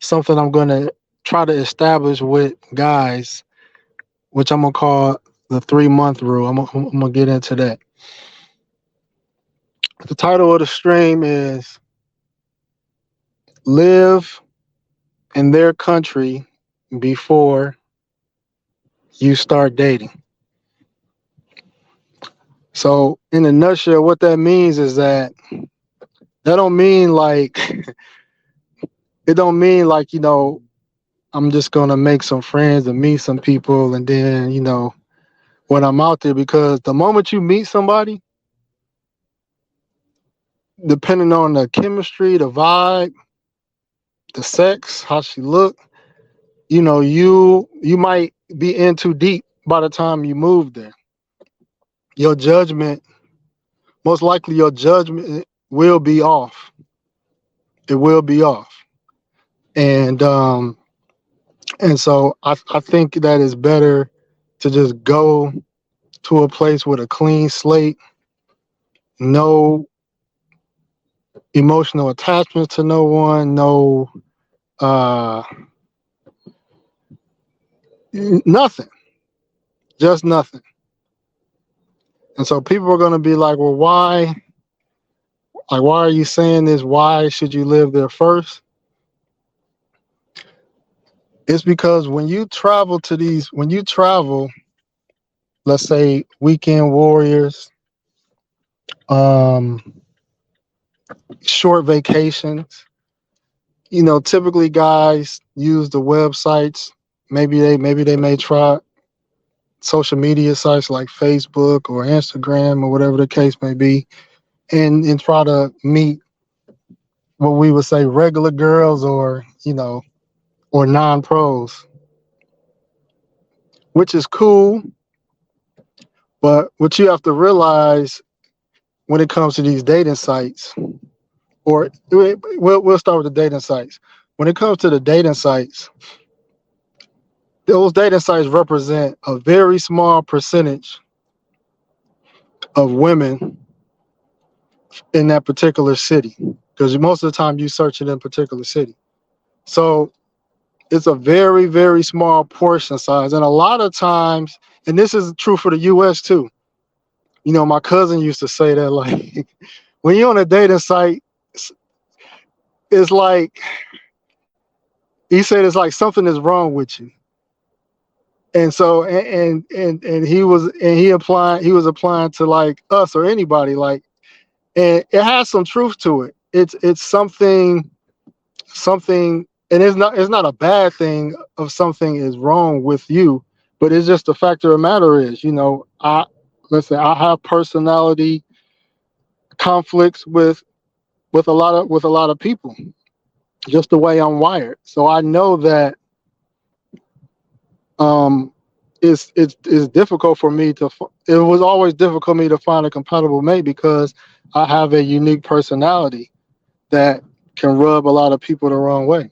something I'm going to try to establish with guys, which I'm going to call the 3 month rule. I'm going to get into that. The title of the stream is Live in Their Country Before You Start Dating. So, in a nutshell, what that means is that don't mean like, it don't mean like, I'm just going to make some friends and meet some people and then, when I'm out there, because the moment you meet somebody, depending on the chemistry, the vibe, the sex, how she look, you might be in too deep by the time you move there. Your judgment, most likely your judgment will be off. It will be off. And so I think that it's better to just go to a place with a clean slate, no emotional attachment to no one, no uh nothing, just nothing. And so people are going to be like, well, why are you saying this? Why should you live there first? It's because when you travel, let's say weekend warriors, um short vacations, typically guys use the websites. Maybe they may try social media sites like Facebook or Instagram or whatever the case may be, and try to meet what we would say regular girls or non-pros, which is cool. But what you have to realize when it comes to these dating sites, or we'll start with the dating sites. When it comes to the dating sites, those dating sites represent a very small percentage of women in that particular city, because most of the time you search it in a particular city. So it's a very, very small portion size. And a lot of times, and this is true for the US too. My cousin used to say that, like, when you're on a dating site, it's like, he said it's like something is wrong with you. And so and he was applying to like us or anybody, like, and it has some truth to it. It's something, and it's not a bad thing of something is wrong with you, but it's just the fact of the matter is, let's say I have personality conflicts with a lot of people, just the way I'm wired. So I know that um it's difficult for me to it was always difficult for me to find a compatible mate, because I have a unique personality that can rub a lot of people the wrong way.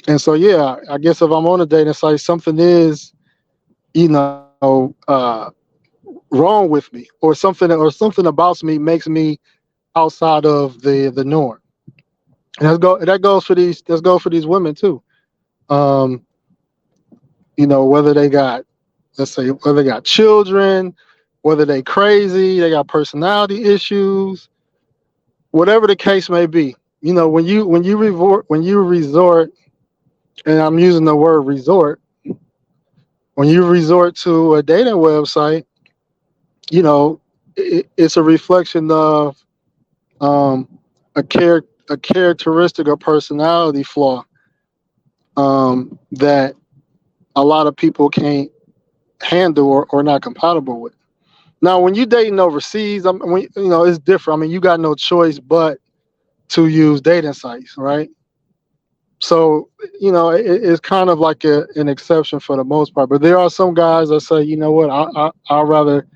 And so, yeah, I guess if I'm on a dating site, something is, you know, wrong with me, or something about me makes me outside of the norm. And that goes for these women too. Um, whether they got, let's say, whether they got children, whether they crazy, they got personality issues, whatever the case may be. When you resort, and I'm using the word resort, when you resort to a dating website, it's a reflection of um, a characteristic or personality flaw that a lot of people can't handle, or not compatible with. Now, when you dating overseas, it's different. I mean, you got no choice but to use dating sites, right? So, it's kind of like an exception for the most part. But there are some guys that say, you know what, I'd rather,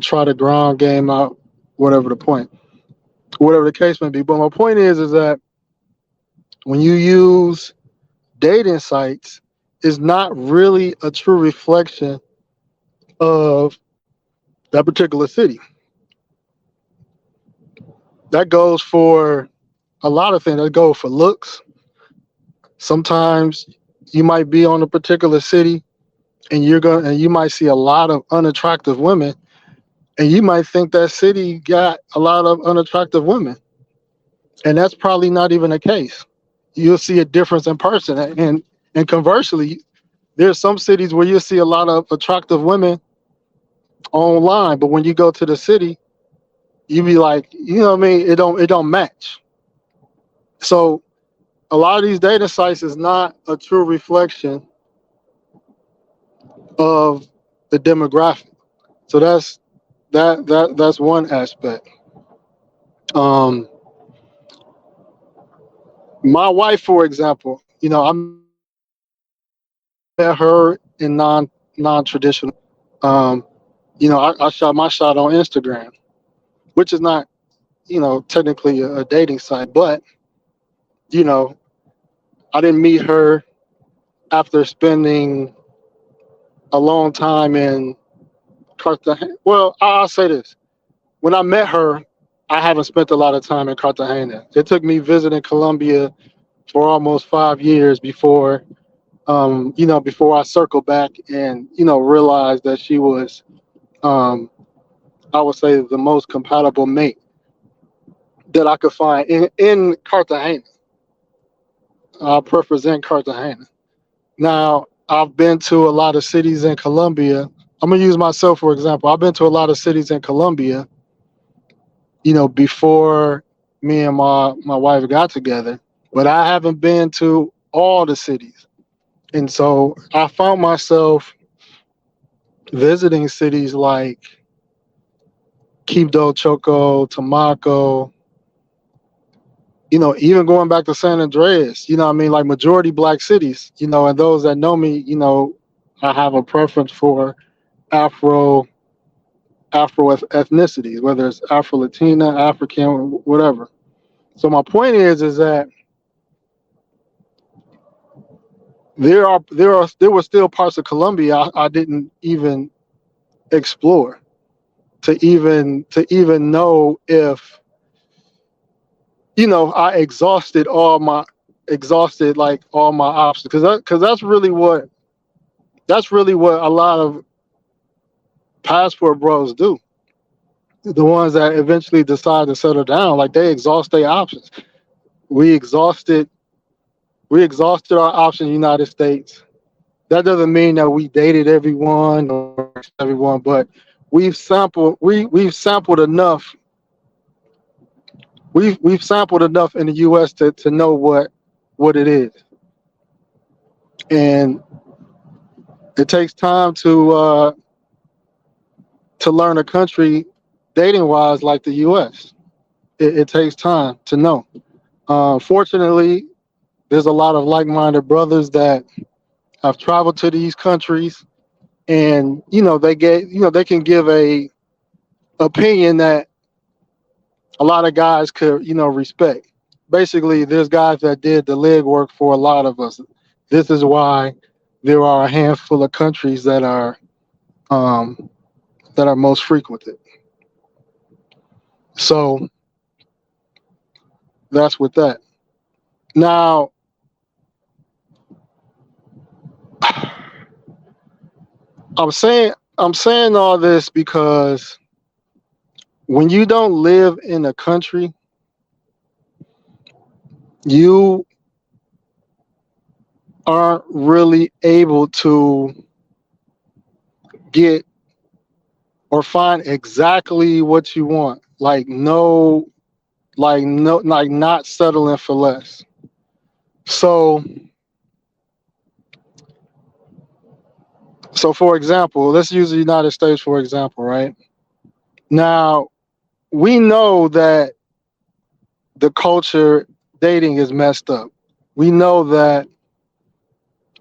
try the ground game out, whatever the point, whatever the case may be. But my point is that when you use dating sites, it's not really a true reflection of that particular city. That goes for a lot of things. That goes for looks. Sometimes you might be on a particular city and you might see a lot of unattractive women, and you might think that city got a lot of unattractive women, and that's probably not even the case. You'll see a difference in person, and conversely, there's some cities where you'll see a lot of attractive women online, but when you go to the city, you be like, you know what I mean? It don't match. So a lot of these data sites is not a true reflection of the demographic. So that's one aspect. Um, my wife, for example, I met her in non-traditional ways. Um, I shot my shot on Instagram, which is not, technically a dating site, but you know, I didn't meet her after spending a long time in Cartagena. Well, I'll say this: when I met her, I haven't spent a lot of time in Cartagena. It took me visiting Colombia for almost 5 years before I circled back and realized that she was, um, I would say, the most compatible mate that I could find in Cartagena. I represent Cartagena. Now, I've been to a lot of cities in Colombia. I'm gonna use myself for example. I've been to a lot of cities in Colombia, before me and my wife got together, but I haven't been to all the cities. And so I found myself visiting cities like Quibdó, Choco, Tumaco, even going back to San Andreas, what I mean, like majority black cities, and those that know me, I have a preference for Afro ethnicities, whether it's Afro Latina, African, whatever. So my point is that there were still parts of Colombia I didn't even explore to even know if I exhausted like all my options, because that's really what a lot of passport bros do. The ones that eventually decide to settle down, like they exhaust their options. We exhausted we exhausted our options in the United States. That doesn't mean that we dated everyone or everyone, but we've sampled enough. We've sampled enough in the US to know what it is. And it takes time to learn a country dating wise like the US. It takes time to know. Fortunately, there's a lot of like-minded brothers that have traveled to these countries, and they can give a opinion that a lot of guys could respect. Basically, there's guys that did the legwork for a lot of us. This is why there are a handful of countries um, that are most frequented. So that's with that. Now, I'm saying all this because when you don't live in a country, you aren't really able to get or find exactly what you want. Like not settling for less. So so for example, let's use the United States for example, right? Now, we know that the culture dating is messed up. We know that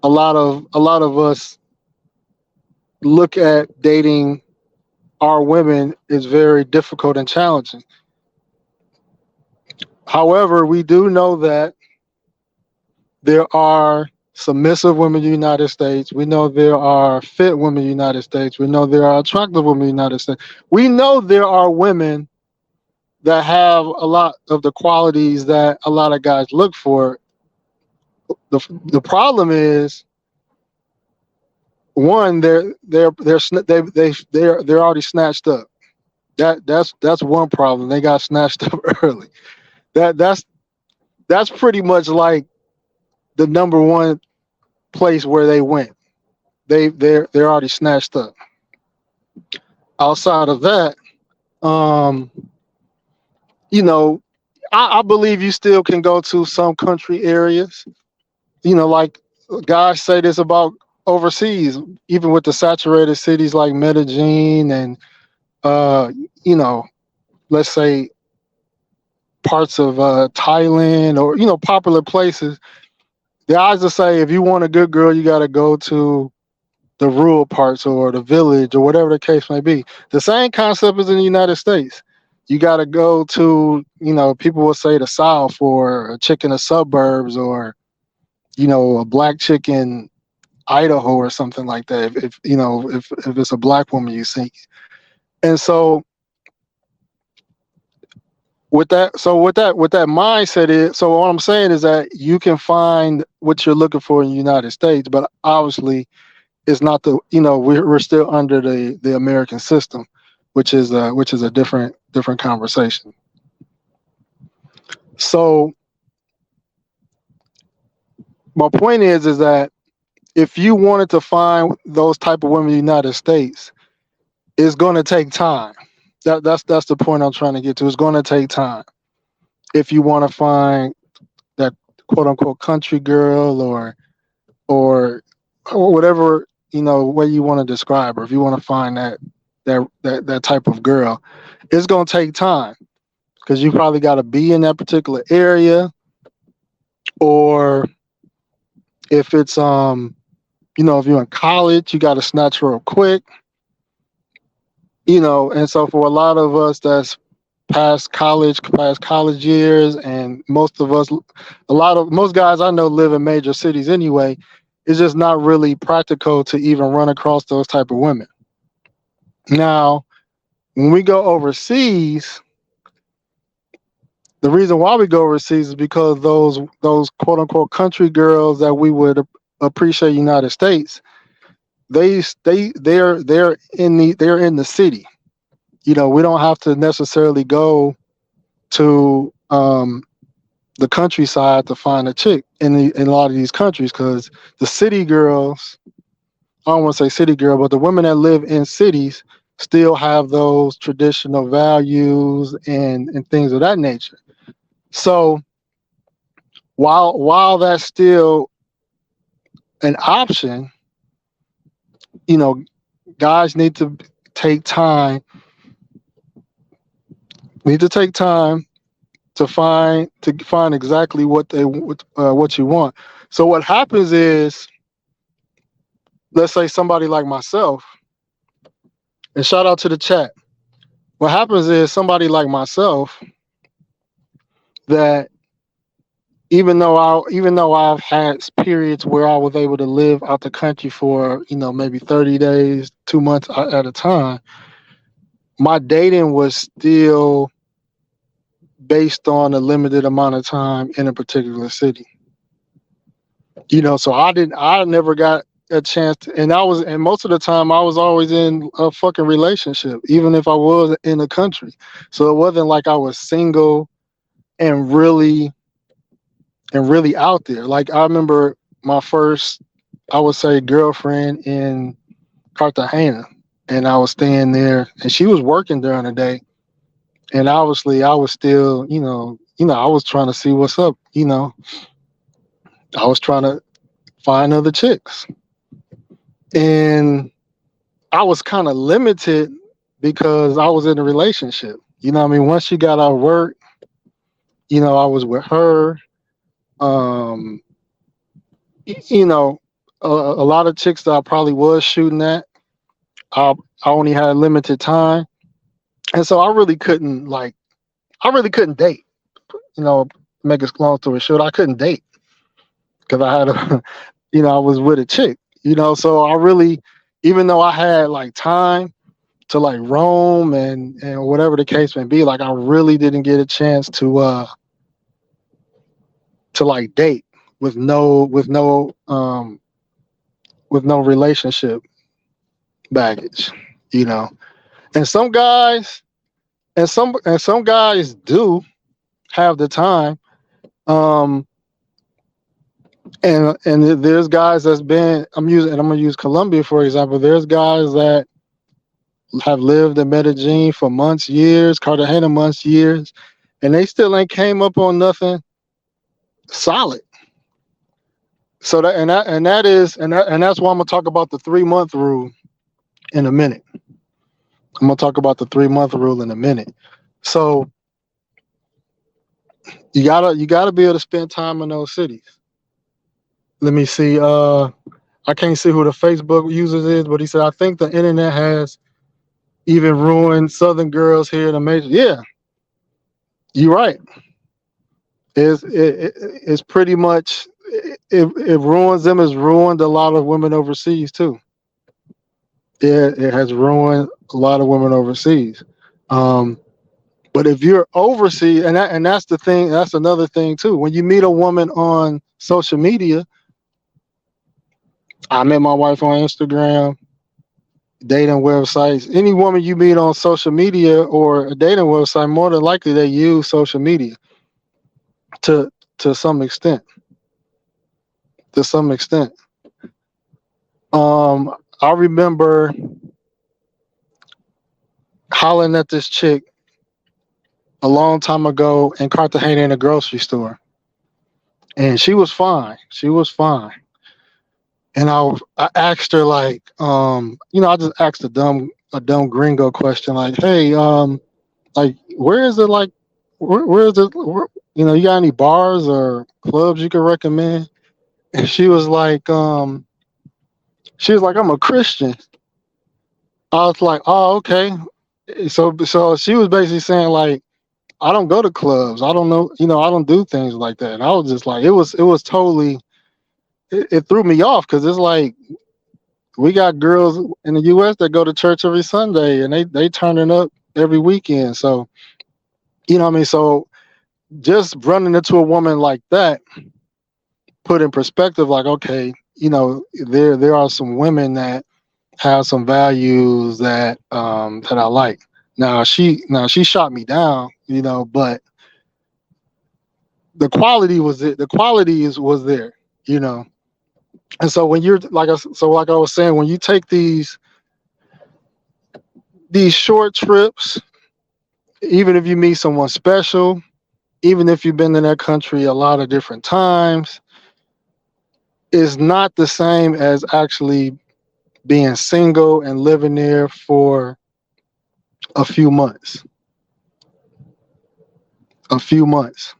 a lot of us look at dating our women is very difficult and challenging. However, we do know that there are submissive women in the United States. We know there are fit women in the United States. We know there are attractive women in the United States. We know there are women that have a lot of the qualities that a lot of guys look for The problem is, one, they're already snatched up. That's one problem. They got snatched up early. That that's pretty much like the number one place where they went. They're already snatched up. Outside of that, um, you know, I believe you still can go to some country areas. Like guys say this about overseas, even with the saturated cities like Medellin and uh, you know, let's say parts of Thailand, or popular places. The guys will say if you want a good girl, you got to go to the rural parts or the village or whatever the case may be. The same concept is in the United States. You got to go to, people will say the South, or a chick in the suburbs, or, a black chick in Idaho or something like that. If it's a black woman you see. And so with that mindset is, so what I'm saying is that you can find what you're looking for in the United States, but obviously it's not we're still under the American system, which is a different conversation. So my point is that if you wanted to find those type of women in the United States, it's going to take time. That's the point I'm trying to get to. It's going to take time if you want to find that quote unquote country girl, or whatever way you want to describe her. If you want to find that type of girl, it's going to take time, because you probably got to be in that particular area, or if it's if you're in college, you got to snatch real quick, and so for a lot of us that's past college years, and most of us, most guys I know live in major cities anyway. It's just not really practical to even run across those type of women. Now, when we go overseas, the reason why we go overseas is because those quote unquote country girls that we would appreciate United States, they're in the city. We don't have to necessarily go to the countryside to find a chick in a lot of these countries, because the city girls, I don't want to say city girl, but the women that live in cities still have those traditional values and things of that nature. So while that's still an option, you know, guys take time need to take time to find exactly what you want. So what happens is, let's say somebody like myself, and shout out to the chat. What happens is somebody like myself, that even though I've had periods where I was able to live out the country for maybe 30 days, 2 months at a time, my dating was still based on a limited amount of time in a particular city. So I never got a chance to, and most of the time I was always in a fucking relationship, even if I was in the country. So it wasn't like I was single and really out there. Like, I remember my first, I would say, girlfriend in Cartagena, and I was staying there, and she was working during the day, and obviously I was still, I was trying to see what's up. I was trying to find other chicks, and I was kind of limited because I was in a relationship. What I mean? Once she got out of work, I was with her. Um, a lot of chicks that I probably was shooting at, I only had limited time, and so I really couldn't date. Make a long story short, I couldn't date because I had I was with a chick. So I really, even though I had like time to like roam and whatever the case may be, like, I really didn't get a chance to like date. with no relationship baggage, you know. And some guys and some guys do have the time. Um, and there's guys that's been I'm gonna use Colombia for example. There's guys that have lived in Medellin for months, years, Cartagena months, years, and they still ain't came up on nothing solid. So that's why I'm gonna talk about the 3 month rule in a minute. I'm gonna talk about the 3 month rule in a minute. So you gotta be able to spend time in those cities. Let me see. I can't see who the Facebook users is, but he said I think the internet has even ruined Southern girls here in the major. Yeah, you're right. It's pretty much it ruins them. It's ruined a lot of women overseas too. It has ruined a lot of women overseas. Um, but if you're overseas, and that's the thing, that's another thing too. When you meet a woman on social media, I met my wife on Instagram, dating websites. Any woman you meet on social media or a dating website, more than likely they use social media to to some extent. To some extent. I remember hollering at this chick a long time ago in Cartagena in a grocery store, and she was fine. She was fine. And I asked her like, I just asked a dumb gringo question like, hey, like where is it like, where is it? You got any bars or clubs you could recommend? And she was like, I'm a Christian. I was like, oh, okay. So she was basically saying like, I don't go to clubs. I don't know, I don't do things like that. And I was just like, it was totally, it threw me off because it's like we got girls in the U.S. that go to church every Sunday and they turning up every weekend. So what I mean. So just running into a woman like that put in perspective, like, okay, there are some women that have some values that I like. Now she shot me down, but the quality was it. The quality was there, you know. And so when you're like I was saying, when you take these short trips, even if you meet someone special, even if you've been in that country a lot of different times, is not the same as actually being single and living there for a few months. A few months.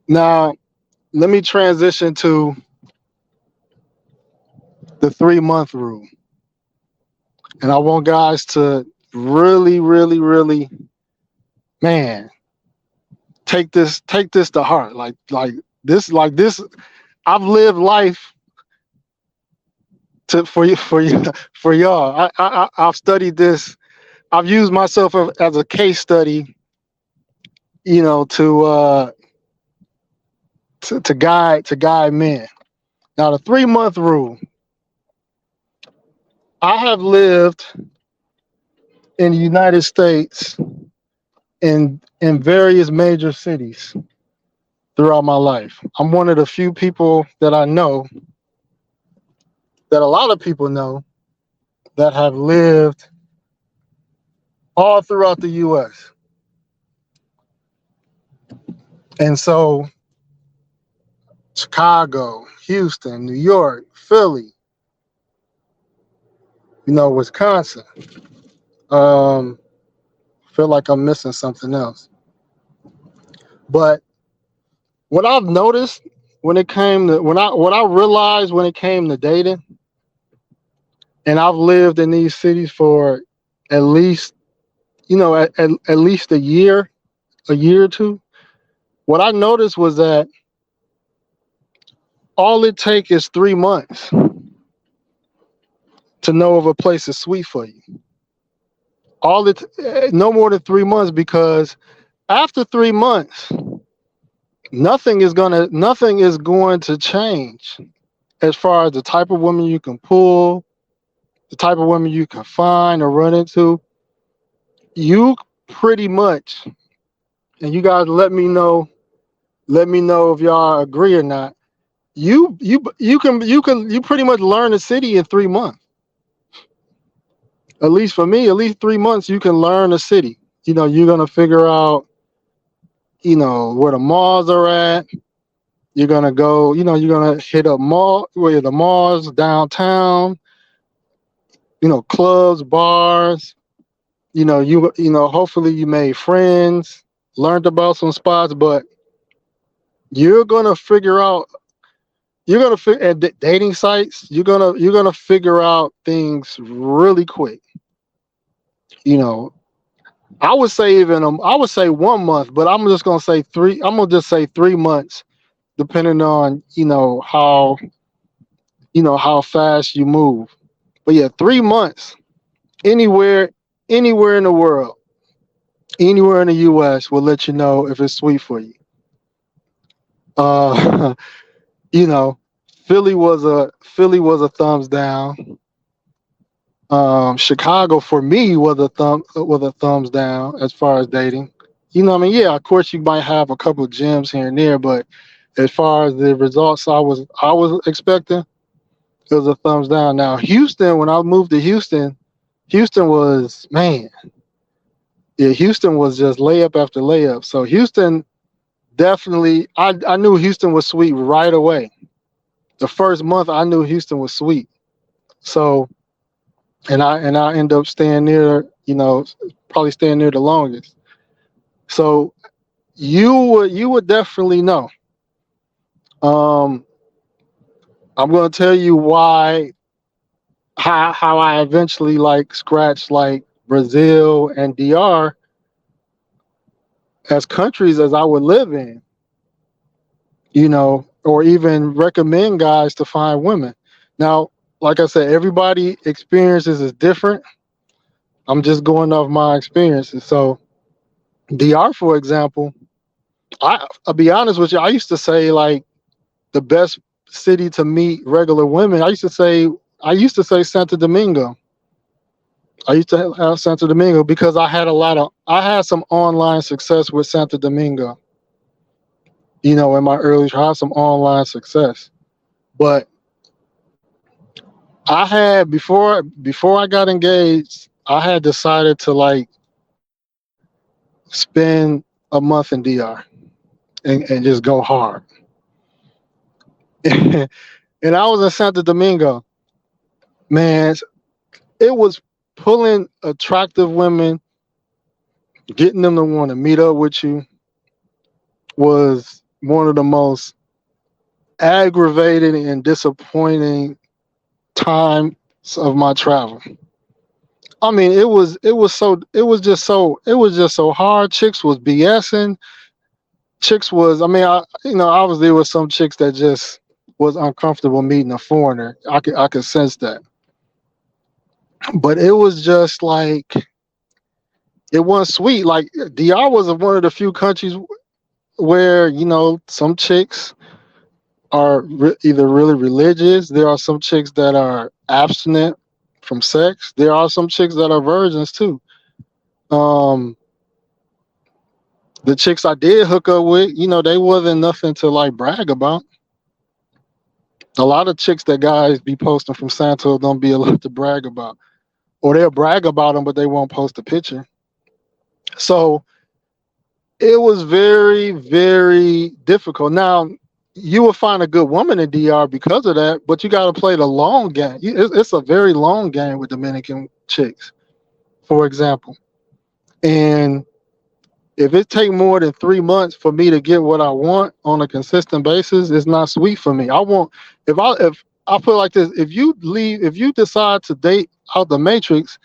Now, let me transition to the 3 month rule. And I want guys to really, really, really, man, take this to heart. Like this, I've lived life for you, for y'all. I've studied this. I've used myself as a case study, to guide men. Now, the 3 month rule. I have lived in the United States in various major cities throughout my life. I'm one of the few people that I know, that a lot of people know, that have lived all throughout the US. And so Chicago, Houston, New York, Philly, Wisconsin. Um, feel like I'm missing something else. But what I've noticed when it came to what I realized when it came to dating, and I've lived in these cities for at least, at least a year or two. What I noticed was that all it takes is 3 months to know if a place is sweet for you. No more than 3 months, because after 3 months, nothing is going to change as far as the type of women you can pull, the type of women you can find or run into. You pretty much, and you guys let me know if y'all agree or not. You pretty much learn the city in 3 months. At least for me, at least 3 months you can learn the city. You're gonna figure out, where the malls are at. You're gonna go, you're gonna hit up where the malls downtown, clubs, bars. Hopefully you made friends, learned about some spots, but you're gonna figure out at dating sites, you're gonna figure out things really quick. You know, I would say 1 month, but I'm just gonna say three. I'm gonna just say 3 months, depending on how fast you move. But yeah, 3 months anywhere anywhere in the world, anywhere in the U.S. will let you know if it's sweet for you. Uh, you know, Philly was a thumbs down. Chicago for me was a thumbs down as far as dating. What I mean? Yeah, of course you might have a couple of gems here and there, but as far as the results I was expecting, it was a thumbs down. Now Houston, when I moved to Houston, Houston was man, yeah, Houston was just layup after layup. So Houston definitely, I knew Houston was sweet right away. The first month I knew Houston was sweet. So and I end up staying near, probably staying near the longest. So you would definitely know. Um, I'm gonna tell you why how I eventually like scratched like Brazil and DR as countries as I would live in, or even recommend guys to find women. Now, like I said, everybody experiences is different. I'm just going off my experiences. So DR, for example, I'll be honest with you, I used to say like the best city to meet regular women. I used to say Santo Domingo. I used to have Santo Domingo because I had some online success with Santo Domingo. In my early, I had some online success, but I had before I got engaged, I had decided to like spend a month in DR and just go hard. And I was in Santo Domingo, man. It was pulling attractive women, getting them to want to meet up with you was one of the most aggravating and disappointing times of my travel. I mean, it was just so hard. Chicks was BSing. Chicks was, I mean, I was there with some chicks that just was uncomfortable meeting a foreigner. I could sense that. But it was just like it wasn't sweet. Like DR was one of the few countries where some chicks are either really religious. There are some chicks that are abstinent from sex. There are some chicks that are virgins too. Um, the chicks I did hook up with, they wasn't nothing to like brag about. A lot of chicks that guys be posting from Santo don't be a lot to brag about, or they'll brag about them, but they won't post a picture. So it was very, very difficult. Now, you will find a good woman in DR because of that, but you got to play the long game. It's a very long game with Dominican chicks, for example. And if it take more than 3 months for me to get what I want on a consistent basis, it's not sweet for me. If I put it like this, if you decide to date out the matrix,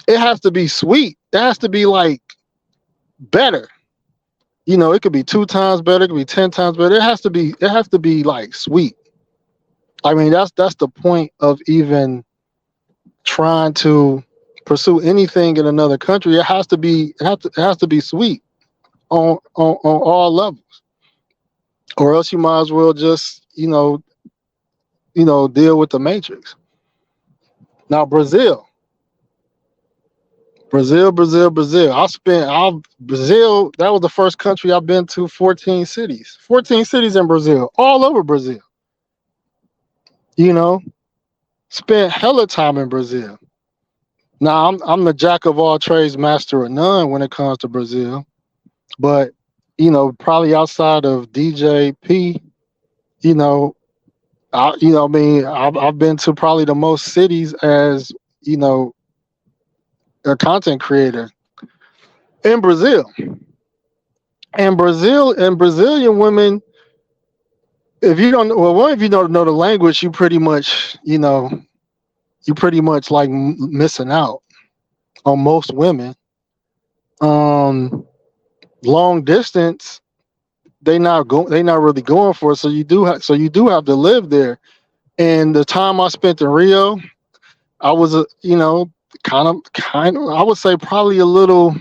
it has to be sweet. It has to be like better. It could be 2 times better, it could be 10 times better. It has to be like sweet. I mean, that's the point of even trying to pursue anything in another country. It has to be sweet. on all levels, or else you might as well just deal with the matrix. Now Brazil. Brazil. That was the first country I've been to. 14 cities in Brazil, all over Brazil. You know, spent hella time in Brazil. Now I'm the jack of all trades, master of none when it comes to Brazil. But probably outside of DJP, you know, I mean, I've been to probably the most cities as you know a content creator in Brazil. And Brazilian women, if you don't, well, one, if you don't know the language, you pretty much like missing out on most women. Um, Long distance, they not really going for it. So you do have to live there. And the time I spent in Rio, I was I would say probably a little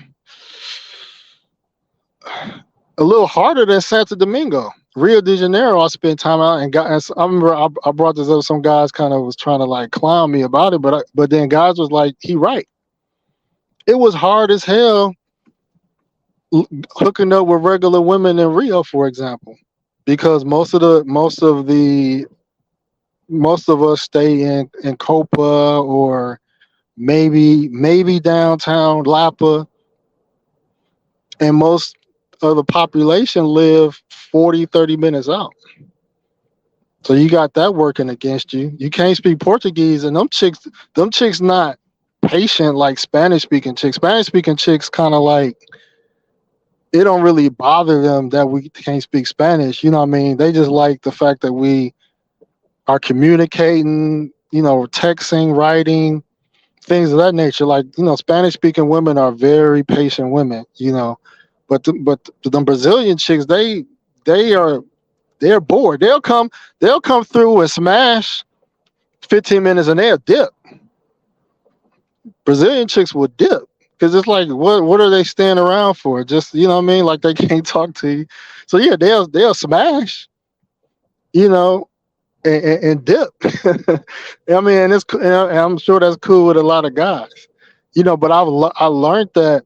harder than Santo Domingo. Rio de Janeiro, I spent time out and I remember I brought this up. Some guys kind of was trying to like clown me about it, but then guys was like, he right. It was hard as hell hooking up with regular women in Rio, for example, because most of us stay in Copa or maybe downtown Lapa, and most of the population live 40-30 minutes out. So you got that working against you. You can't speak Portuguese, and them chicks not patient like Spanish speaking chicks. Spanish speaking chicks kind of like, it don't really bother them that we can't speak Spanish. You know what I mean? They just like the fact that we are communicating, texting, writing, things of that nature. Like, Spanish speaking women are very patient women, but the Brazilian chicks, they're bored. They'll come through and smash 15 minutes and they'll dip. Brazilian chicks will dip because it's like, what are they staying around for? Just, you know what I mean? Like, they can't talk to you. So yeah, they'll smash, and dip. I mean, and I'm sure that's cool with a lot of guys, but I learned that,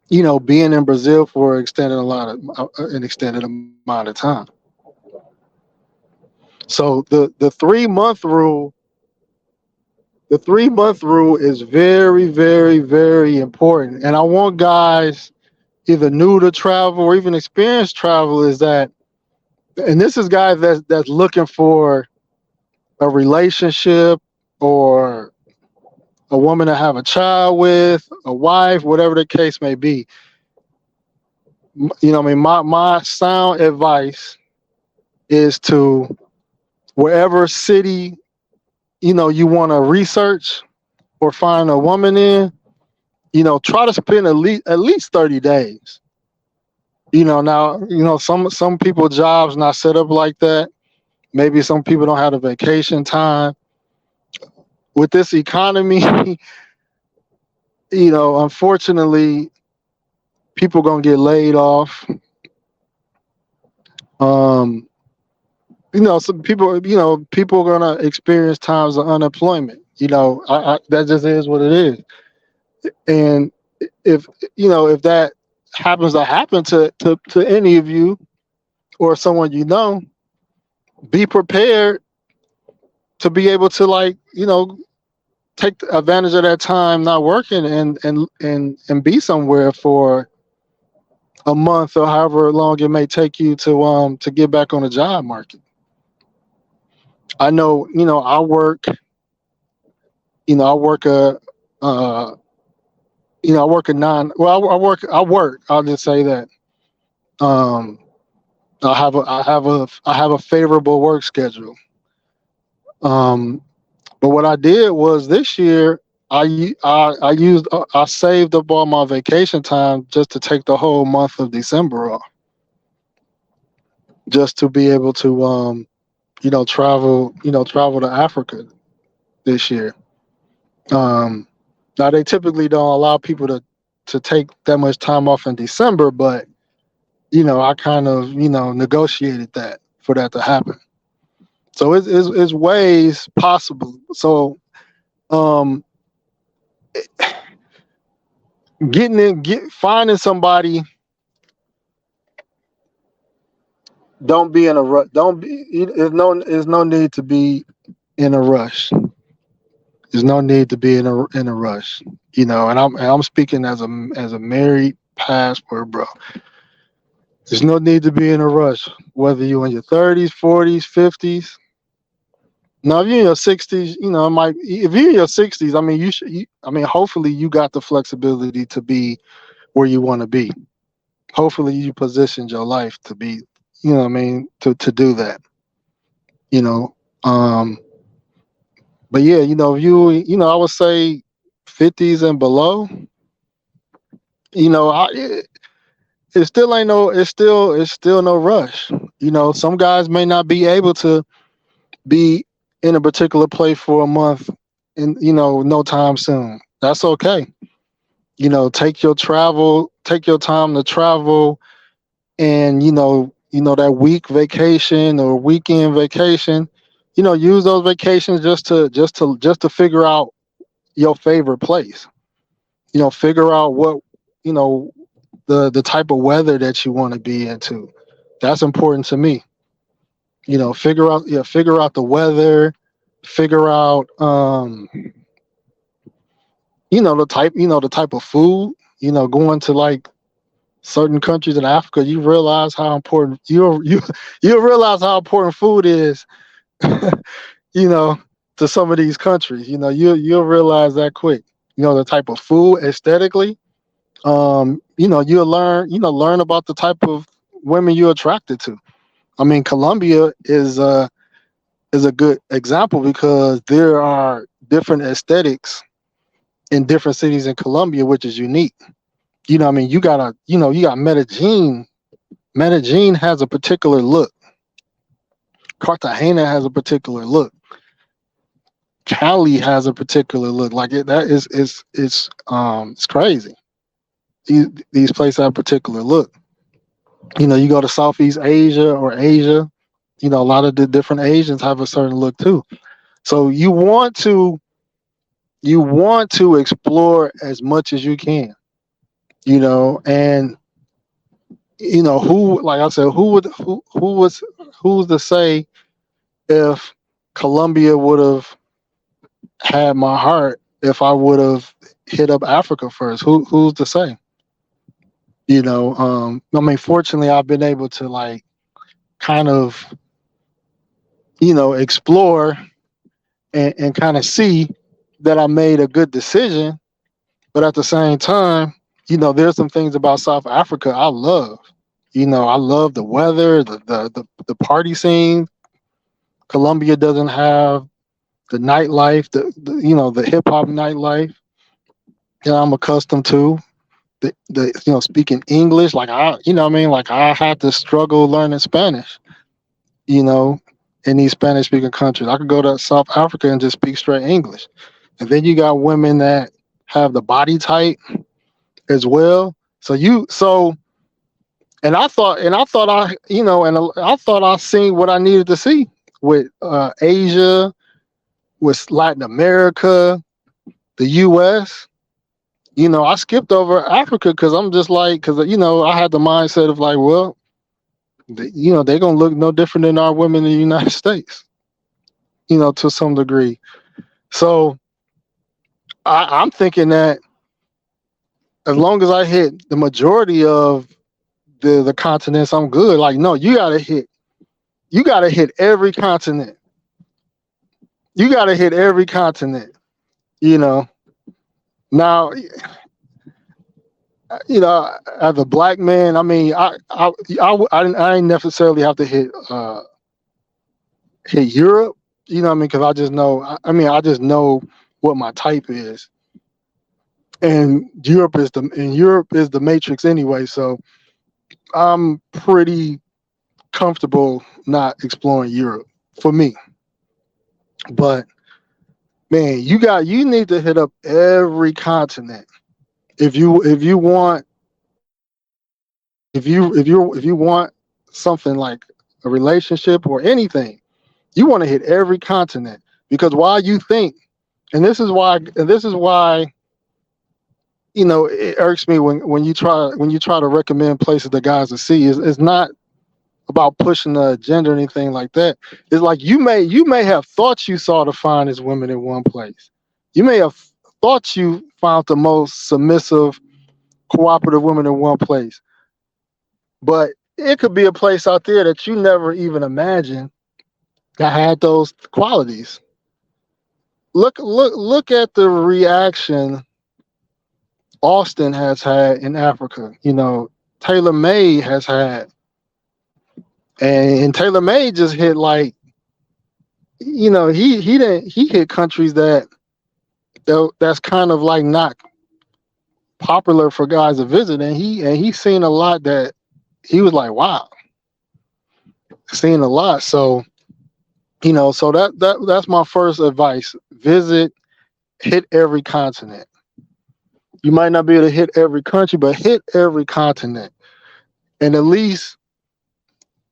being in Brazil for an extended amount of time. So the 3 month rule, is very, very, very important. And I want guys either new to travel or even experienced travel, is that, and this is guys that's looking for a relationship or a woman to have a child with, a wife, whatever the case may be. I mean, my sound advice is to, wherever city you want to research or find a woman in, try to spend at least 30 days. Now, some people jobs not set up like that. Maybe some people don't have the vacation time. With this economy, unfortunately, people gonna get laid off. Some people are gonna experience times of unemployment. That just is what it is. And if that happens to happen to any of you or someone be prepared to be able to, like, take advantage of that time not working and be somewhere for a month or however long it may take you to get back on the job market. I know, I work a I work a nine. Well, I work. I'll just say that. Um, I have a favorable work schedule. Um, but what I did was this year, I saved up all my vacation time just to take the whole month of December off, just to be able to travel to Africa this year. Now they typically don't allow people to take that much time off in December, but I kind of negotiated that for that to happen. So it's ways possible. So um, finding somebody. Don't be in a rush. Don't be. There's no need to be in a rush. There's no need to be in a rush. And I'm speaking as a married passport bro. There's no need to be in a rush. Whether you're in your 30s, 40s, 50s. Now, if you're in your 60s, it might. If you're in your 60s, I mean, you should. I mean, hopefully, you got the flexibility to be where you want to be. Hopefully, you positioned your life to be. What I mean, to do that. You know. Um, but yeah, if I would say 50s and below. It still ain't no. It's still no rush. Some guys may not be able to be in a particular place for a month in no time soon. That's okay. Take your time to travel, and that week vacation or weekend vacation. Use those vacations just to figure out your favorite place. Figure out what you know the type of weather that you want to be into. That's important to me. Figure out the weather, figure out the type of food. Going to like certain countries in Africa, you realize how important you realize how important food is, you know, to some of these countries. You'll realize that quick. The type of food aesthetically. You'll learn about the type of women you're attracted to. I mean, Colombia is a good example because there are different aesthetics in different cities in Colombia, which is unique. I mean, you got Medellin. Medellin has a particular look. Cartagena has a particular look. Cali has a particular look. Like that it's crazy. These places have a particular look. You go to Southeast Asia or Asia. A lot of the different Asians have a certain look too. So you want to explore as much as you can. And who, like I said, who's to say if Colombia would have had my heart if I would have hit up Africa first? Who's to say? I mean, fortunately, I've been able to like kind of explore and kind of see that I made a good decision. But at the same time, there's some things about South Africa I love. I love the weather, the party scene. Colombia doesn't have the nightlife, the hip hop nightlife that I'm accustomed to. The speaking English, like what I mean, like I had to struggle learning Spanish. You know, in these Spanish speaking countries, I could go to South Africa and just speak straight English. And then you got women that have the body type as well. And I thought I seen what I needed to see with Asia, with Latin America, the U.S. I skipped over Africa because I'm just like, because I had the mindset of like, well, they're gonna look no different than our women in the United States, to some degree. So I'm thinking that as long as I hit the majority of the continents, I'm good. Like, no, you gotta hit every continent. You gotta hit every continent. You know. Now, as a black man, I mean, I didn't necessarily have to hit Europe. You know what I mean? Because I just know. I just know what my type is, and Europe is the matrix anyway. So I'm pretty comfortable not exploring Europe for me. But man, you need to hit up every continent if you want if you want something like a relationship or anything, you want to hit every continent, because while you think, and this is why it irks me when you try to recommend places that guys to see. Is not about pushing the agenda or anything like that. It's like you may have thought you saw the finest women in one place. You may have thought you found the most submissive, cooperative women in one place, but it could be a place out there that you never even imagined that had those qualities. Look at the reaction Austin has had in Africa. Taylor May has had, and Taylor May just hit like, he hit countries that's kind of like not popular for guys to visit, and he's seen a lot that he was like, wow, seeing a lot. So that's my first advice. Hit every continent. You might not be able to hit every country, but hit every continent. And at least,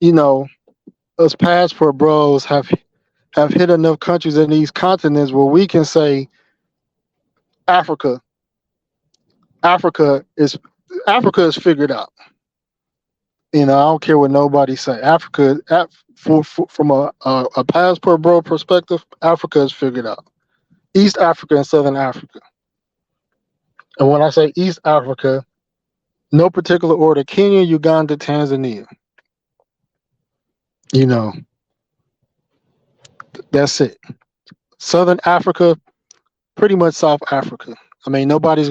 you know, us passport bros have hit enough countries in these continents where we can say Africa, Africa is Africa is figured out. I don't care what nobody say. From a passport bro perspective, Africa is figured out. East Africa and Southern Africa. And when I say East Africa, no particular order: Kenya, Uganda, Tanzania. That's it. Southern Africa, pretty much South Africa. I mean, nobody's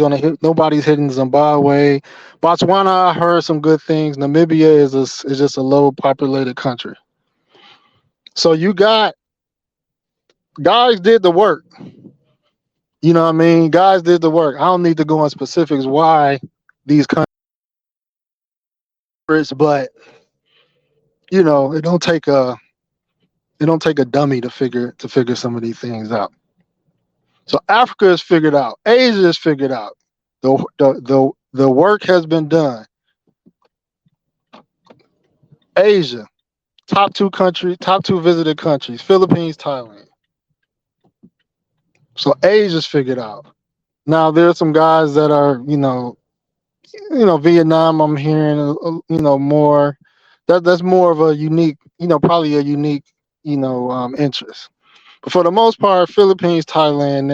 hitting Zimbabwe. Botswana, I heard some good things. Namibia is just a low populated country. So you got guys did the work. You know what I mean? Guys did the work. I don't need to go in specifics why these countries, but it don't take a dummy to figure some of these things out. So Africa is figured out. Asia is figured out. The work has been done. Asia, top two visited countries: Philippines, Thailand. So Asia's figured out. Now there's some guys that are, Vietnam. I'm hearing, more. That's more of a unique, probably a unique, interest. But for the most part, Philippines, Thailand,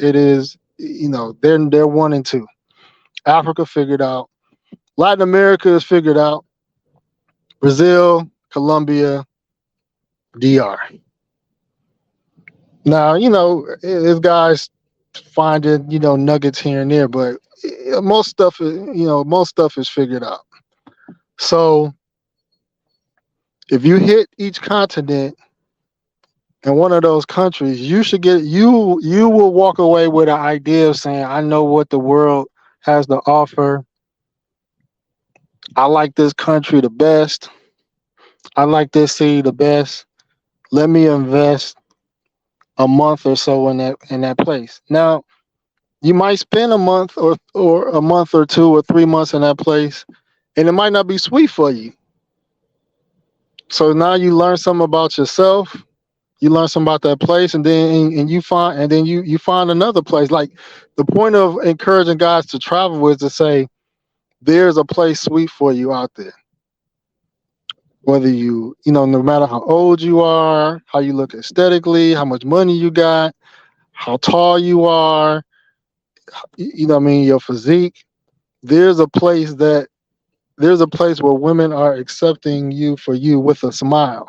it is, they're 1 and 2. Africa figured out. Latin America is figured out. Brazil, Colombia, DR. Now, there's guys finding, nuggets here and there, but most stuff is figured out. So if you hit each continent in one of those countries, you will walk away with an idea of saying, I know what the world has to offer. I like this country the best. I like this city the best. Let me invest a month or so in that place. Now, you might spend a month or a month or 2 or 3 months in that place, and it might not be sweet for you. So now you learn something about yourself. You learn something about that place, and then you find another place. Like, the point of encouraging guys to travel is to say there's a place sweet for you out there. Whether no matter how old you are, how you look aesthetically, how much money you got, how tall you are, your physique. There's a place where women are accepting you for you with a smile.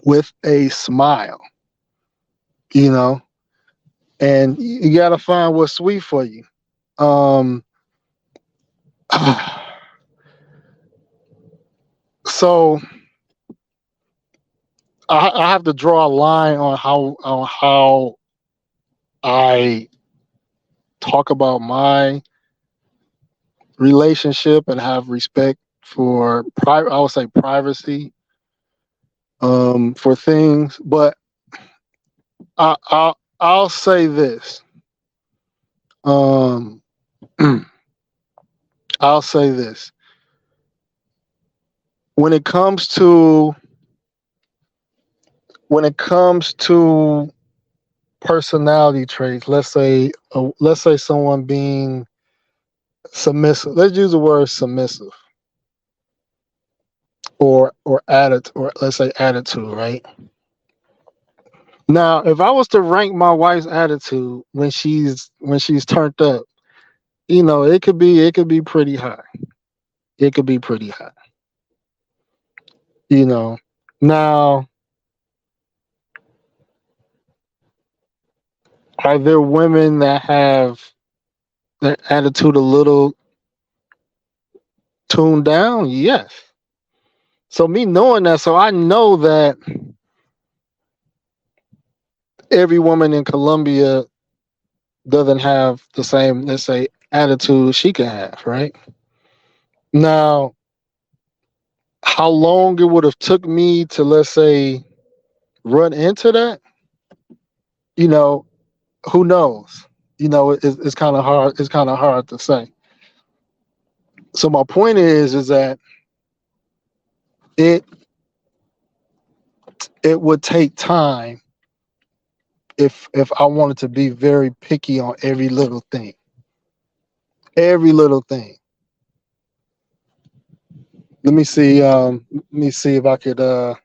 With a smile. And you gotta find what's sweet for you. So I have to draw a line on how I talk about my relationship and have respect for I would say privacy for things. But I'll say this. I'll say this. When it comes to when it comes to personality traits, let's say someone being submissive. Let's use the word submissive or attitude, or let's say attitude, right? Now, if I was to rank my wife's attitude when she's turned up, it could be pretty high. It could be pretty high. You know. Now, are there women that have their attitude a little tuned down? Yes. So me knowing that, so I know that every woman in Colombia doesn't have the same, let's say, attitude she can have, right? Now, how long it would have took me to, let's say, run into that, you know, who knows? It's kind of hard. It's kind of hard to say. So my point is that it it would take time if I wanted to be very picky on every little thing. Every little thing. Let me see if I could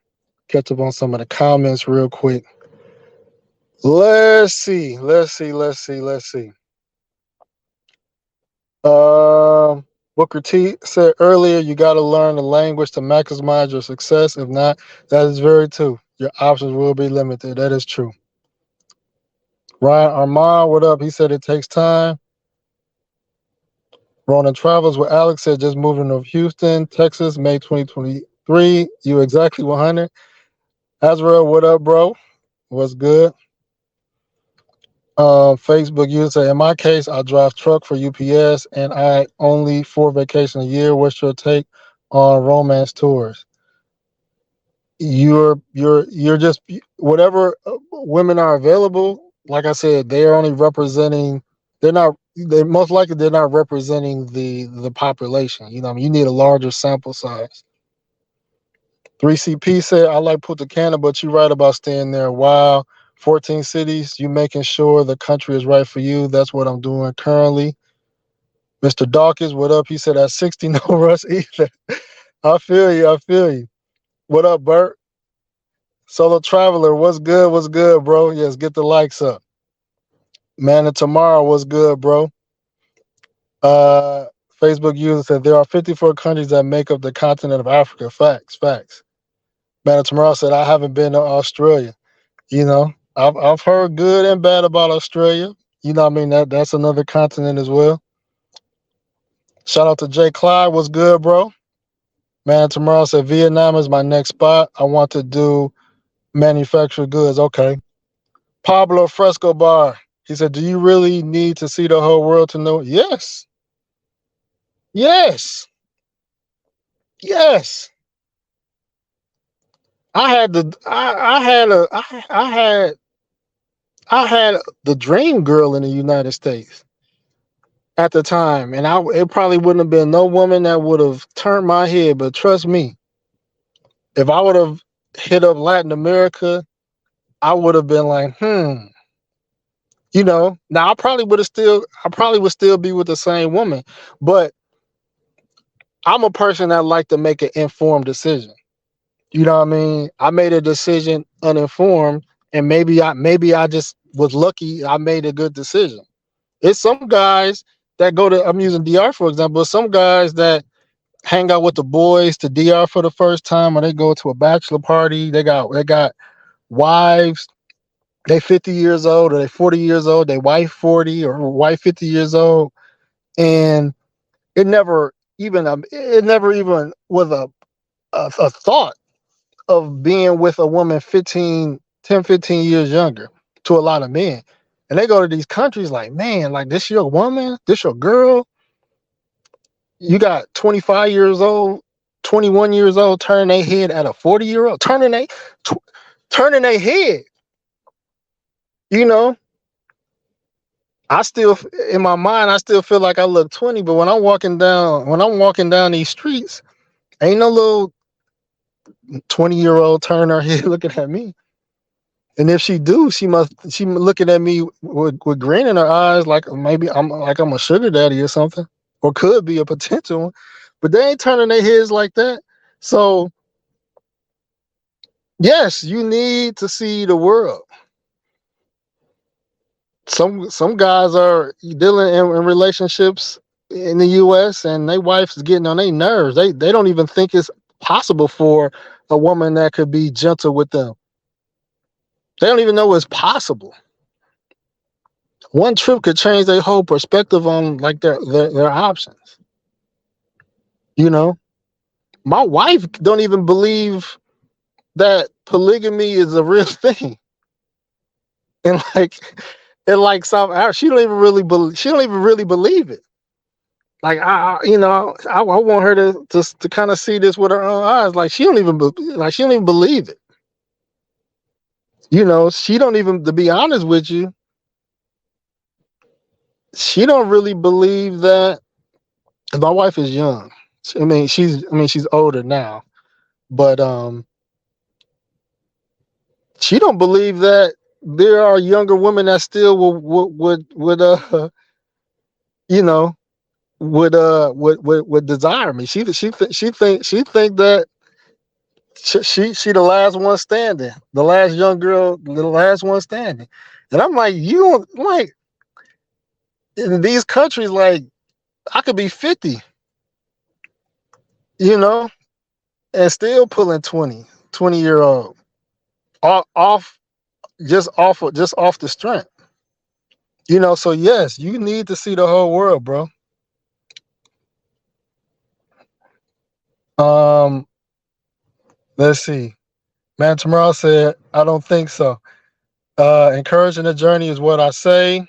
catch up on some of the comments real quick. Let's see. Um, Booker T said earlier, you got to learn the language to maximize your success. If not, that is very true. Your options will be limited. That is true. Ryan Armand, what up? He said it takes time. Ronan Travels with Alex said just moving to Houston, Texas, May 2023. You exactly 100. Azrael, what up, bro? What's good? Facebook user, in my case, I drive truck for UPS and I only 4 vacation a year. What's your take on romance tours? You're just whatever women are available. Like I said, they are only representing. They're not. They most likely they're not representing the population. You know, what I mean, you need a larger sample size. 3CP said, I like Punta Cana, but you're right about staying there a while. 14 cities, you making sure the country is right for you. That's what I'm doing currently. Mr. Dawkins, what up? He said at 60, no rush either. I feel you. I feel you. What up, Bert? Solo Traveler, what's good? What's good, bro? Yes, get the likes up. Man of Tomorrow, what's good, bro? Uh, Facebook user said there are 54 countries that make up the continent of Africa. Facts. Man of Tomorrow said I haven't been to Australia. I've heard good and bad about Australia. You know what I mean? That's another continent as well. Shout out to Jay Clyde. What's good, bro? Man, tomorrow said Vietnam is my next spot. I want to do manufactured goods. Okay. Pablo Fresco Bar. He said, do you really need to see the whole world to know? Yes. Yes. Yes. I had the I had a I had the dream girl in the United States at the time, and it probably wouldn't have been no woman that would have turned my head. But trust me, if I would have hit up Latin America, I would have been like, Now I probably would still be with the same woman, but I'm a person that like to make an informed decision. You know what I mean? I made a decision uninformed, and maybe I just was lucky. I made a good decision. It's some guys that go to. I'm using DR for example. Some guys that hang out with the boys to DR for the first time, or they go to a bachelor party. They got wives. They 50 years old, or they 40 years old. They wife 40 or wife 50 years old, and it never even was a thought of being with a woman 15 years younger to a lot of men. And they go to these countries like, man, like this your woman, this your girl. You got 25 years old, 21 years old turning their head at a 40-year-old, turning their head, you know. I still, in my mind, I still feel like I look 20. But when I'm walking down these streets, ain't no little 20-year-old turning her head looking at me. And if she do, she looking at me with grin in her eyes, like maybe I'm a sugar daddy or something, or could be a potential one. But they ain't turning their heads like that. So yes, you need to see the world. Some guys are dealing in relationships in the U.S. and their wife's getting on their nerves. They don't even think it's possible for a woman that could be gentle with them. They don't even know it's possible. One trip could change their whole perspective on like their options. You know, my wife don't even believe that polygamy is a real thing, and like South Africa, she don't even really believe it. Like I want her to kind of see this with her own eyes. Like she don't even believe it. You know, she don't even, to be honest with you, she don't really believe that. My wife is young. She's older now, but she don't believe that there are younger women that still would you know would desire me. She think that she the last one standing, the last young girl, the last one standing. And I'm like, you don't, like, in these countries, like, I could be 50, you know, and still pulling 20-year old off just off the strength. You know, so yes, you need to see the whole world, bro. Um, let's see. Man, tomorrow said, I don't think so. Encouraging the journey is what I say.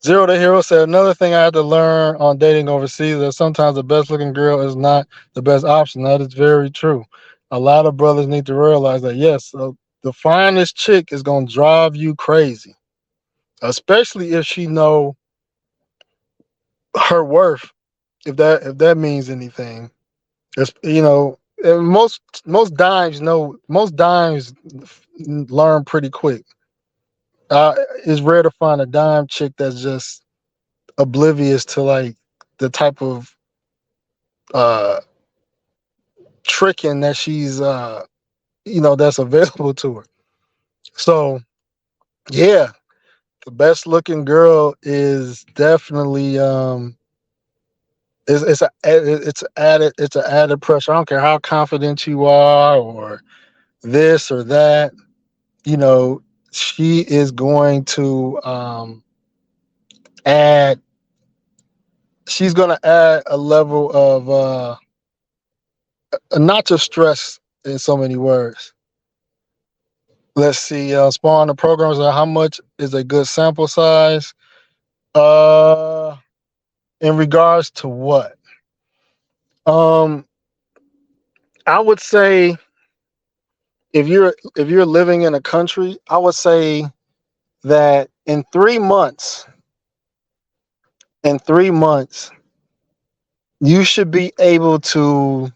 Zero to Hero said, another thing I had to learn on dating overseas is that sometimes the best looking girl is not the best option. That is very true. A lot of brothers need to realize that, yes, the finest chick is going to drive you crazy, especially if she know her worth, if that means anything. It's, you know, and most dimes learn pretty quick. It's rare to find a dime chick that's just oblivious to like the type of uh tricking that she's that's available to her. So yeah, the best looking girl is definitely it's a added pressure. I don't care how confident you are or this or that, you know, she is going to add she's gonna add a level of not just stress in so many words. Let's see, spawn the programs. How much is a good sample size? Uh, in regards to what? Um, I would say if you're living in a country, I would say that in 3 months, you should be able to.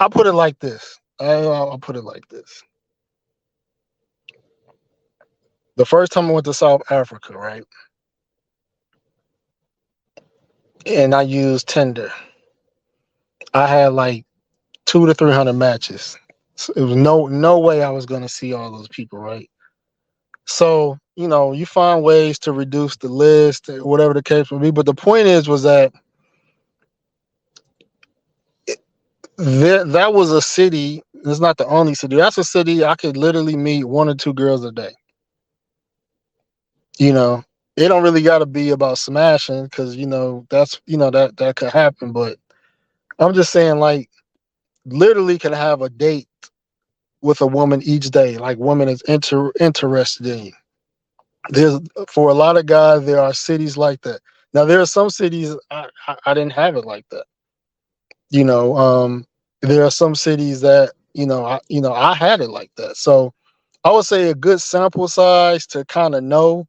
I'll put it like this. I'll put it like this. The first time I went to South Africa, right, and I used Tinder, I had like 200 to 300 matches. So it was no way I was gonna see all those people, right? So you know, you find ways to reduce the list, whatever the case may be. But the point was that that was a city. It's not the only city. That's a city I could literally meet one or two girls a day. You know, it don't really got to be about smashing because that could happen. But I'm just saying, like, literally can have a date with a woman each day. Like, woman is interested in you. There's For a lot of guys, there are cities like that. Now, there are some cities I didn't have it like that. You know, there are some cities that I had it like that. So I would say a good sample size to kind of know.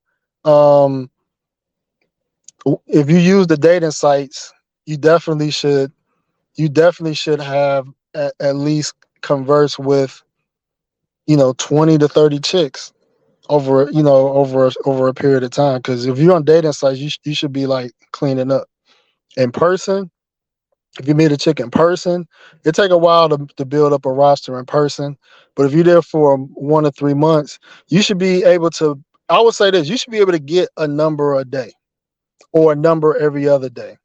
If you use the dating sites, you definitely should. You definitely should have at least converse with 20 to 30 chicks over over a period of time. Because if you're on dating sites, you should be like cleaning up in person. If you meet a chick in person, it take a while to build up a roster in person. But if you're there for 1 to 3 months, you should be able to. I would say this: you should be able to get a number a day or a number every other day.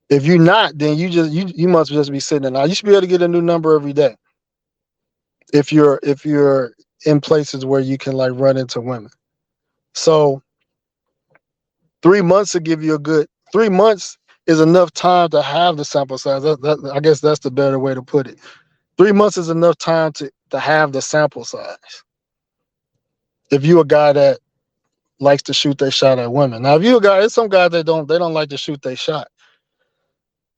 If you're not, then you must just be sitting there. You should be able to get a new number every day. If you're in places where you can like run into women. So 3 months to give you a good 3 months is enough time to have the sample size. I guess that's the better way to put it. 3 months is enough time to have the sample size. If you a guy that likes to shoot their shot at women. Now, if you a guy, there's some guys that don't like to shoot their shot.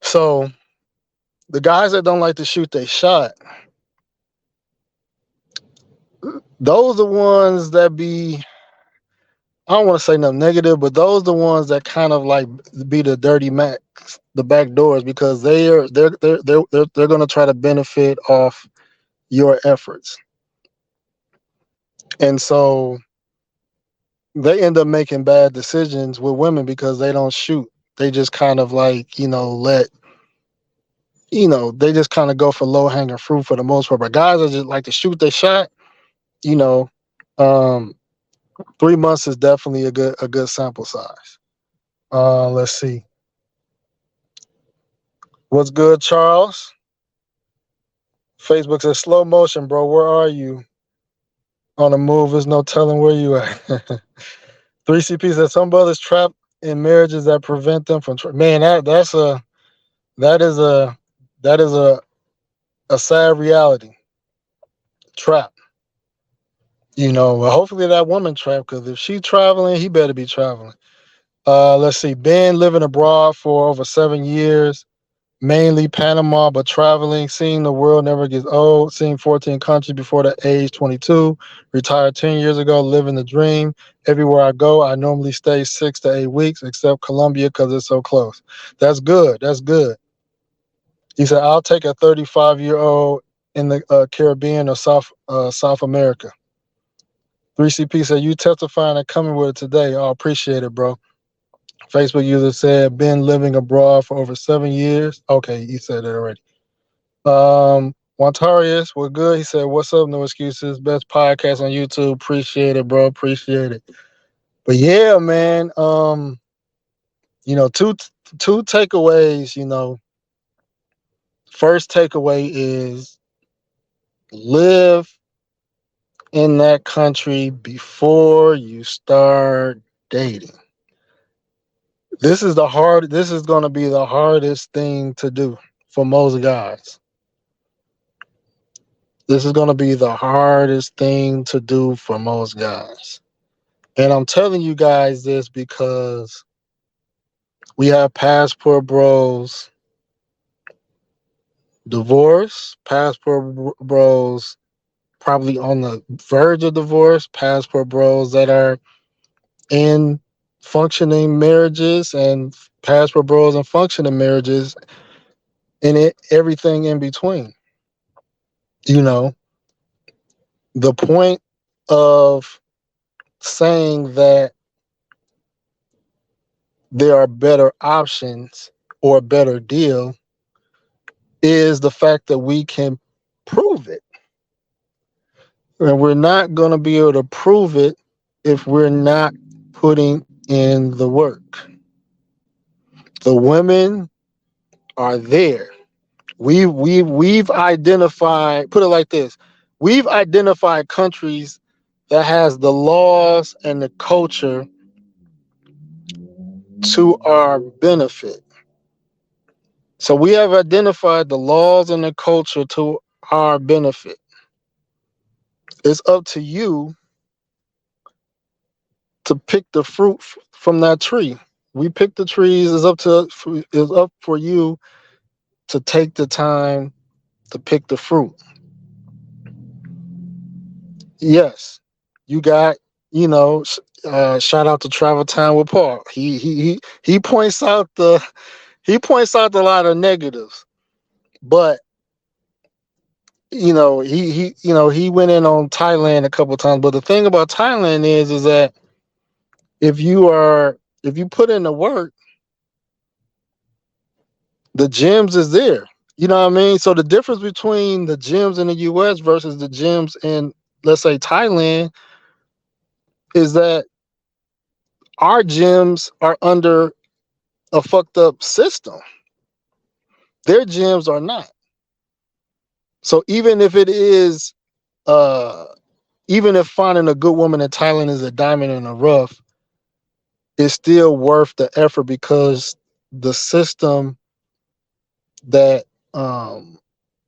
So the guys that don't like to shoot their shot, those are the ones that be, I don't want to say nothing negative, but those are the ones that kind of like be the dirty macs, the back doors, because they're going to try to benefit off your efforts. And so they end up making bad decisions with women because they don't shoot. They just kind of like, they just kind of go for low hanging fruit for the most part. But guys that just like to shoot their shot, you know, um, 3 months is definitely a good sample size. Let's see. What's good, Charles? Facebook says slow motion, bro. Where are you? On the move, there's no telling where you at. 3CP says some brothers trapped in marriages that prevent them from. Man, that is a that is a sad reality. Trap. Hopefully that woman trapped, because if she traveling, he better be traveling. Let's see. Ben living abroad for over 7 years, mainly Panama, but traveling, seeing the world never gets old. Seeing 14 countries before the age 22. Retired 10 years ago, living the dream. Everywhere I go, I normally stay 6 to 8 weeks, except Colombia because it's so close. That's good. That's good. He said, I'll take a 35-year-old in the Caribbean or South America. 3CP said, you testifying and coming with it today. I appreciate it, bro. Facebook user said, been living abroad for over 7 years. Okay, you said it already. Wantarius, we're good. He said, what's up? No excuses. Best podcast on YouTube. Appreciate it, bro. Appreciate it. But yeah, man, two takeaways, first takeaway is live in that country before you start dating. This is going to be the hardest thing to do for most guys. This is going to be the hardest thing to do for most guys. And I'm telling you guys this because we have passport bros divorce, passport bros probably on the verge of divorce, passport bros that are in functioning marriages, and passport bros and functioning marriages, and everything in between. The point of saying that there are better options or a better deal is the fact that we can prove it. And we're not going to be able to prove it if we're not putting in the work. The women are there. We've identified, put it like this, we've identified countries that has the laws and the culture to our benefit. So we have identified the laws and the culture to our benefit. It's up to you to pick the fruit from that tree. We pick the trees. It's up for you to take the time to pick the fruit. Yes, you got you know, shout out to Travel Time with Paul. He points out a lot of negatives, but he went in on Thailand a couple times. But the thing about Thailand is that if you put in the work, the gyms is there. You know what I mean? So the difference between the gyms in the US versus the gyms in, let's say, Thailand, is that our gyms are under a fucked up system. Their gyms are not. So uh even if finding a good woman in Thailand is a diamond in the rough, it's still worth the effort because the system that um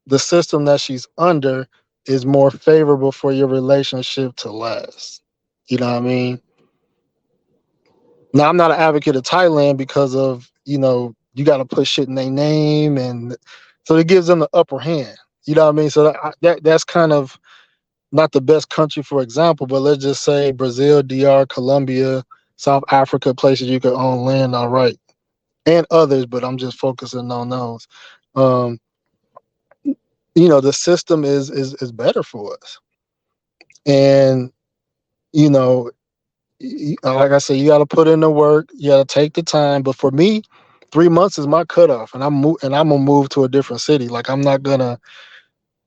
the system that she's under is more favorable for your relationship to last. You know what I mean? Now I'm not an advocate of Thailand because of, you got to put shit in their name, and so it gives them the upper hand. You know what I mean? So that's kind of not the best country for example, but let's just say Brazil, DR, Colombia, South Africa, places you could own land, all right, and others, but I'm just focusing on those. Um, the system is better for us, and you know, like I said, you got to put in the work, you got to take the time. But for me, 3 months is my cutoff, and I'm gonna move to a different city. Like I'm not gonna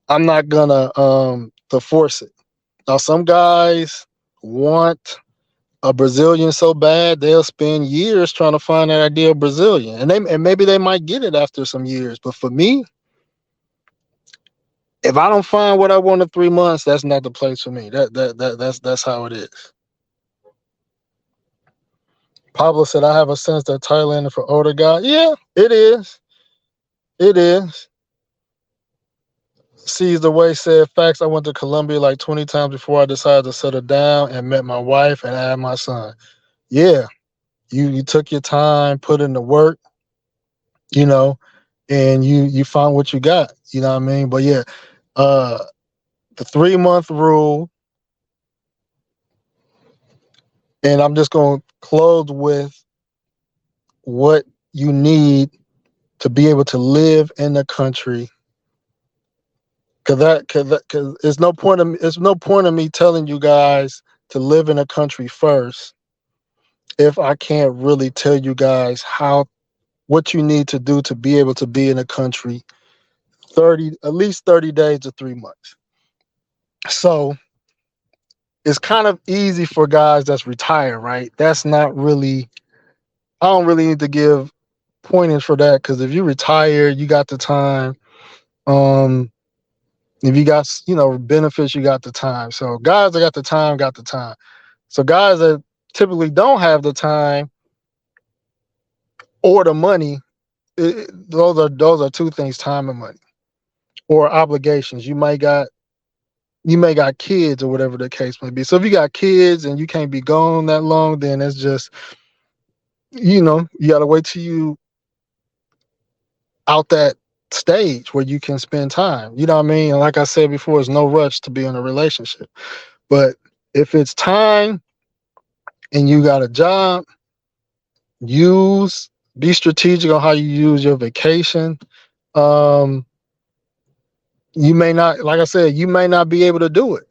to force it. Now some guys want a Brazilian so bad they'll spend years trying to find that ideal Brazilian, and maybe they might get it after some years. But for me, if I don't find what I want in 3 months, that's not the place for me. That's how it is. Pablo said, I have a sense that Thailand is for older guys. Yeah, it is. It is. Sees the way said, facts. I went to Colombia like 20 times before I decided to settle down and met my wife and had my son. Yeah, you took your time, put in the work, you know, and you found what you got. You know what I mean? But yeah, uh, the 3 month rule, and I'm just going to close with what you need to be able to live in the country. Cause it's no point of me telling you guys to live in a country first if I can't really tell you guys what you need to do to be able to be in a country at least 30 days to 3 months. So it's kind of easy for guys that's retired, right? That's not really, I don't really need to give pointers for that, because if you retire, you got the time. If you got, benefits, you got the time. So guys that got the time, got the time. So guys that typically don't have the time or the money, those are two things: time and money, or obligations. You may got kids or whatever the case may be. So if you got kids and you can't be gone that long, then it's just, you got to wait till you out that stage where you can spend time. You know what I mean? And like I said before, there's no rush to be in a relationship. But if it's time and you got a job, be strategic on how you use your vacation. Um, you may not, like I said, you may not be able to do it.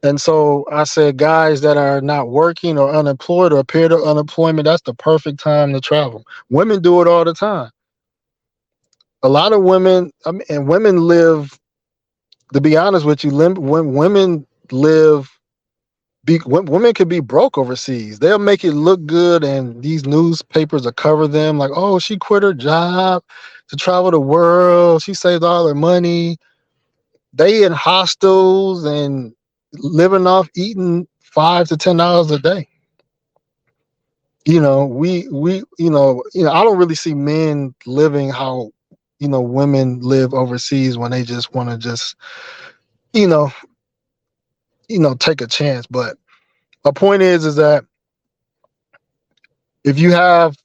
And so I said, guys that are not working or unemployed or period of unemployment, that's the perfect time to travel. Women do it all the time. A lot of women, and women live, to be honest with you, when women live, women could be broke overseas. They'll make it look good, and these newspapers will cover them like, oh, she quit her job to travel the world. She saved all her money. They in hostels and living off eating $5 to $10 a day. I don't really see men living how women live overseas when they just want to just you know take a chance. But my point is that if you have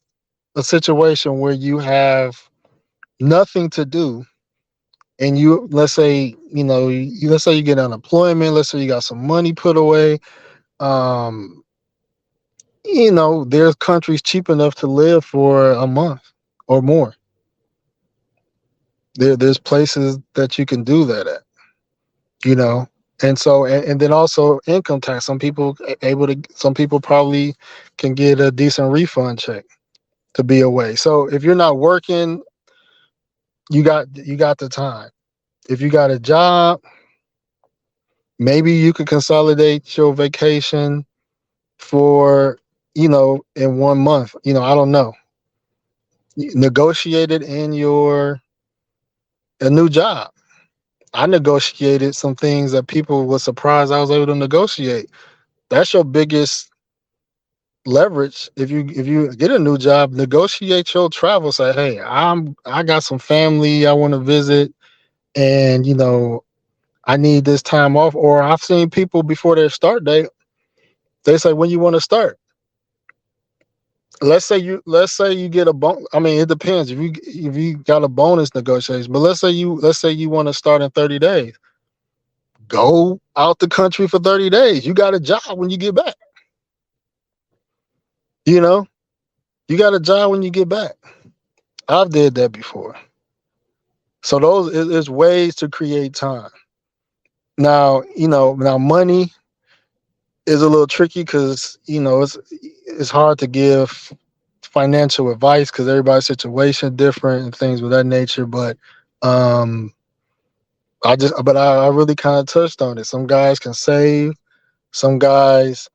a situation where you have nothing to do, and let's say you get unemployment, let's say you got some money put away, Um, there's countries cheap enough to live for a month or more. There's places that you can do that at, you know. And so, and then also income tax. Some people probably can get a decent refund check to be away. So if you're not working, you got the time. If you got a job, maybe you could consolidate your vacation for, in 1 month. I don't know. Negotiate it in your a new job. I negotiated some things that people were surprised I was able to negotiate. That's your biggest leverage. If you get a new job, negotiate your travel. Say, hey, I got some family I want to visit, and I need this time off. Or I've seen people before their start date, they say, when you want to start. Let's say you get a bonus. I mean, it depends if you got a bonus negotiation. But let's say you want to start in 30 days. Go out the country for 30 days. You got a job when you get back. You know, you got a job when you get back. I've did that before. So those is ways to create time. Now money is a little tricky because it's hard to give financial advice because everybody's situation different and things of that nature. But um, I really kind of touched on it. Some guys can save. Some guys,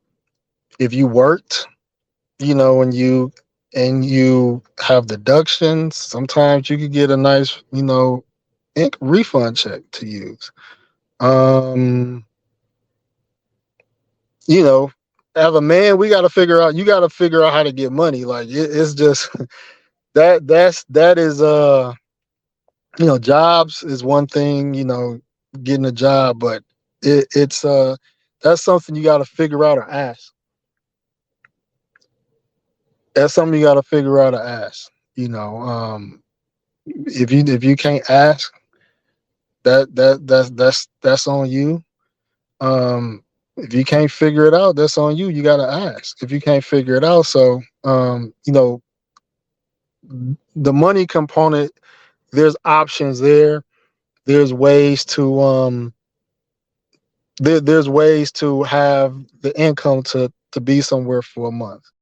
if you worked, and you have deductions, sometimes you could get a nice, refund check to use. Um, you know, as a man, you got to figure out how to get money. Like it's just that is jobs is one thing, getting a job, but it's that's something you got to figure out or ask. That's something you got to figure out or ask. If you can't ask, that's on you. If you can't figure it out, that's on you. You got to ask. If you can't figure it out, so the money component, there's options there. There's ways to there's ways to have the income to be somewhere for a month.